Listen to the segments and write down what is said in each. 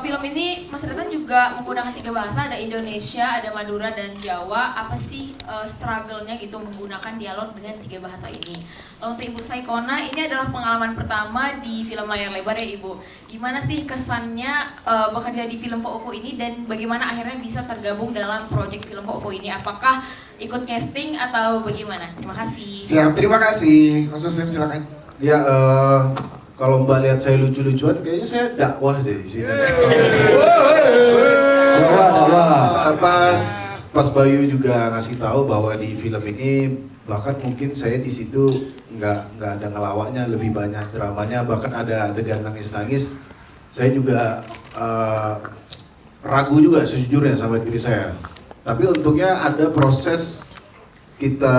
film ini Mas Retan juga menggunakan 3 bahasa, ada Indonesia, ada Madura, dan Jawa. Apa sih struggle-nya gitu menggunakan dialog dengan 3 bahasa ini? Lalu untuk Ibu Saikona, ini adalah pengalaman pertama di film layar lebar ya Ibu. Gimana sih kesannya bekerja di film Fofo ini dan bagaimana akhirnya bisa tergabung dalam proyek film Fofo ini? Apakah ikut casting atau bagaimana? Terima kasih. Siap, terima kasih. Mas Muslim silakan. Ya, kalau Mbak lihat saya lucu-lucuan, kayaknya saya dakwah sih di sini. Pas Bayu juga ngasih tahu bahwa di film ini bahkan mungkin saya di situ nggak ada ngelawaknya, lebih banyak dramanya, bahkan ada adegan nangis-nangis. Saya juga ragu juga sejujurnya sama diri saya. Tapi untungnya ada proses kita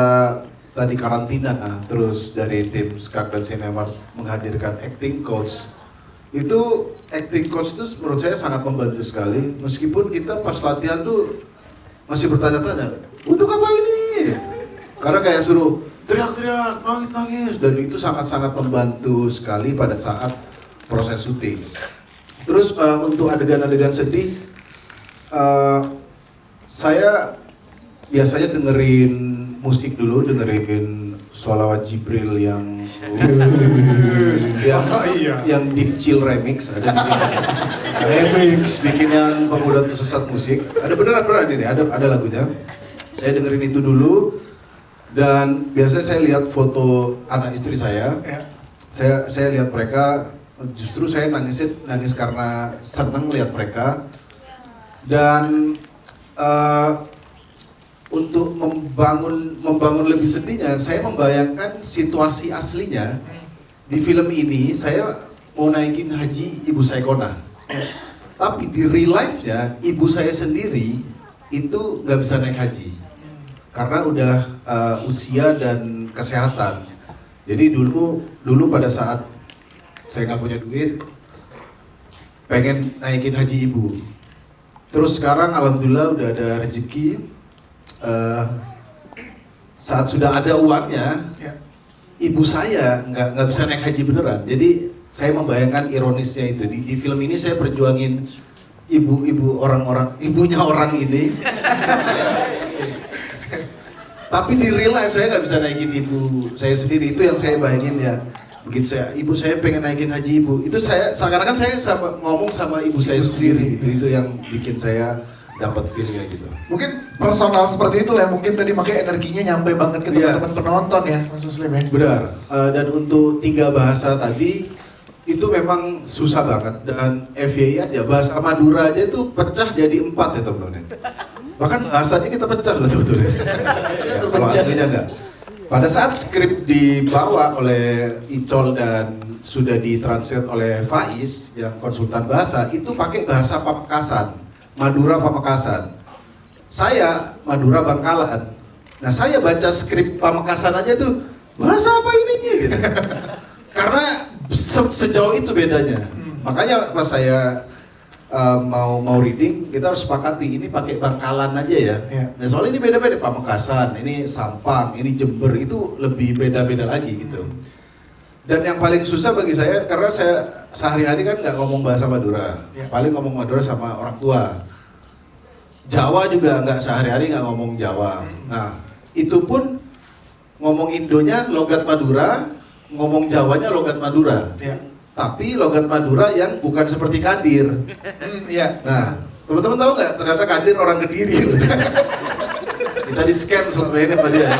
tadi karantina, terus dari tim Skak dan Cinemark menghadirkan acting coach. Itu acting coach itu menurut saya sangat membantu sekali, meskipun kita pas latihan tuh masih bertanya-tanya, untuk apa ini? Karena kayak suruh teriak-teriak, nangis-nangis, dan itu sangat-sangat membantu sekali pada saat proses syuting. Terus untuk adegan-adegan sedih, saya biasanya dengerin musik dulu, dengerin sholawat Jibril yang Deep Chill remix, ada bikinan pemuda tersesat musik, ada beneran ini, ada lagunya. Saya dengerin itu dulu, dan biasanya saya lihat foto anak istri saya. Saya lihat mereka, justru saya nangis karena senang lihat mereka. Dan untuk membangun lebih sedihnya, saya membayangkan situasi aslinya di film ini. Saya mau naikin haji ibu Saikona, tapi di real life-nya ibu saya sendiri itu nggak bisa naik haji karena udah usia dan kesehatan. Jadi dulu pada saat saya nggak punya duit, pengen naikin haji ibu. Terus sekarang alhamdulillah udah ada rezeki. Saat sudah ada uangnya, ibu saya nggak bisa naik haji beneran. Jadi saya membayangkan ironisnya itu di film ini saya perjuangin ibunya orang ini. Tapi di real life saya nggak bisa naikin ibu saya sendiri. Itu yang saya bayangin ya. Begitu ibu saya pengen naikin haji ibu, itu saya seakan-akan saya ngomong sama ibu saya sendiri. Itu yang bikin saya dapat feelnya gitu. Mungkin personal seperti itu lah, mungkin tadi makanya energinya nyampe banget ke teman-teman penonton ya, Mas Muslim ya. Benar. Dan untuk 3 bahasa tadi itu memang susah banget, dan FYI aja bahasa Madura aja itu pecah jadi 4 ya teman-teman. Bahkan bahasanya kita pecah loh teman-teman. Ya, kalau aslinya enggak. Pada saat skrip dibawa oleh Icol dan sudah ditranslate oleh Faiz yang konsultan bahasa, itu pakai bahasa Pamekasan. Madura Pamekasan. Saya Madura Bangkalan. Nah, saya baca skrip Pamekasan aja tuh, bahasa apa ini gitu. Karena sejauh itu bedanya. Makanya pas saya mau reading, kita harus sepakati ini pakai Bangkalan aja ya. Nah, soalnya ini beda-beda, Pamekasan, ini Sampang, ini Jember, itu lebih beda-beda lagi gitu. Dan yang paling susah bagi saya, karena saya sehari-hari kan nggak ngomong bahasa Madura, paling ngomong Madura sama orang tua. Jawa juga nggak sehari-hari nggak ngomong Jawa. Nah, itu pun ngomong Indonya logat Madura, ngomong Jawanya logat Madura. Tapi logat Madura yang bukan seperti Kadir. Nah, teman-teman tahu nggak? Ternyata Kadir orang Kediri. Kita di scam selama ini sama dia.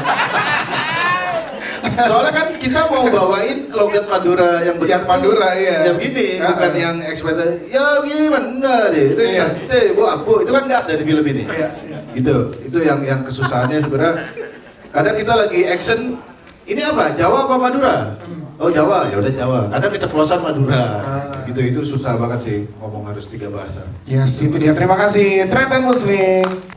Soalnya kan kita mau bawain logat Madura yang Madura ya. Yang gini, bukan yang ekspektasi. Ya gimana deh, itu santai, bu abu, itu kan nggak ada di film ini. Gitu, itu yang kesusahannya sebenarnya. Kadang kita lagi action, ini apa? Jawa apa Madura? Oh Jawa, ya udah Jawa. Kadang keceplosan Madura. Gitu, itu susah banget sih ngomong harus 3 bahasa. Yes, itu dia. Terima kasih Trend Muslim.